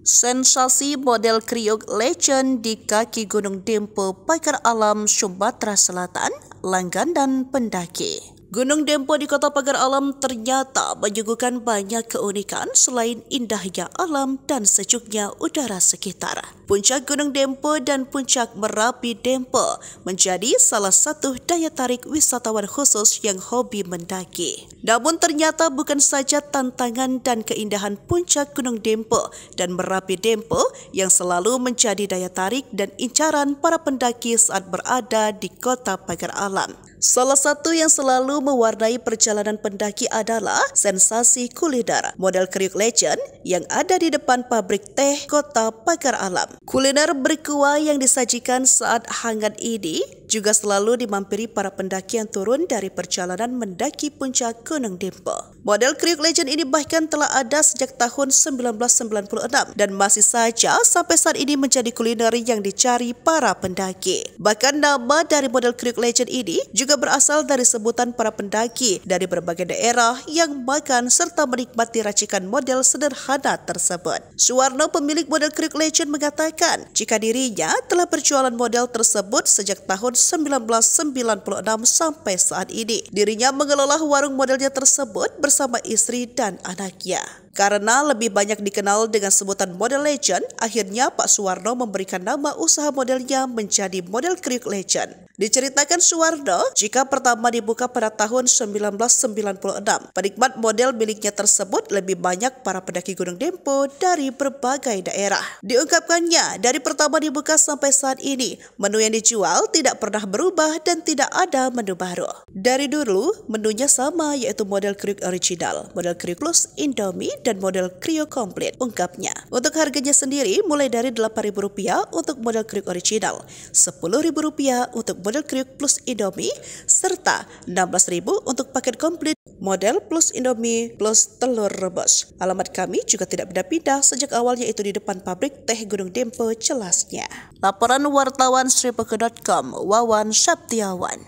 Sensasi model kriuk legend di kaki Gunung Dempo, Pagar Alam, Sumatera Selatan, langganan pendaki. Gunung Dempo di Kota Pagar Alam ternyata menyuguhkan banyak keunikan selain indahnya alam dan sejuknya udara sekitar. Puncak Gunung Dempo dan Puncak Merapi Dempo menjadi salah satu daya tarik wisatawan khusus yang hobi mendaki. Namun ternyata bukan saja tantangan dan keindahan puncak Gunung Dempo dan Merapi Dempo yang selalu menjadi daya tarik dan incaran para pendaki saat berada di Kota Pagar Alam. Salah satu yang selalu mewarnai perjalanan pendaki adalah sensasi kuliner model kriuk legend yang ada di depan pabrik teh Kota Pagar Alam. Kuliner berkuah yang disajikan saat hangat ini juga selalu dimampiri para pendaki yang turun dari perjalanan mendaki puncak Gunung Dempo. Model kriuk legend ini bahkan telah ada sejak tahun 1996 dan masih saja sampai saat ini menjadi kuliner yang dicari para pendaki. Bahkan nama dari model kriuk legend ini juga berasal dari sebutan para pendaki dari berbagai daerah yang makan serta menikmati racikan model sederhana tersebut. Suwarno, pemilik model kriuk legend, mengatakan jika dirinya telah berjualan model tersebut sejak tahun 1996 sampai saat ini. Dirinya mengelola warung modelnya tersebut bersama istri dan anaknya. Karena lebih banyak dikenal dengan sebutan model legend, akhirnya Pak Suwarno memberikan nama usaha modelnya menjadi model kriuk legend. Diceritakan Suwarno, jika pertama dibuka pada tahun 1996, penikmat model miliknya tersebut lebih banyak para pendaki Gunung Dempo dari berbagai daerah. Diungkapkannya, dari pertama dibuka sampai saat ini, menu yang dijual tidak pernah berubah dan tidak ada menu baru. Dari dulu, menunya sama, yaitu model kriuk original, model kriuk plus Indomie, dan model kriuk komplit, ungkapnya. Untuk harganya sendiri mulai dari Rp8.000 untuk model kriuk original, Rp10.000 untuk model kriuk plus Indomie, serta Rp16.000 untuk paket komplit model plus Indomie plus telur rebus. Alamat kami juga tidak pindah-pindah sejak awal, yaitu di depan pabrik teh Gunung Dempo, jelasnya. Laporan wartawan Sripoke.com, Wawan Septiawan.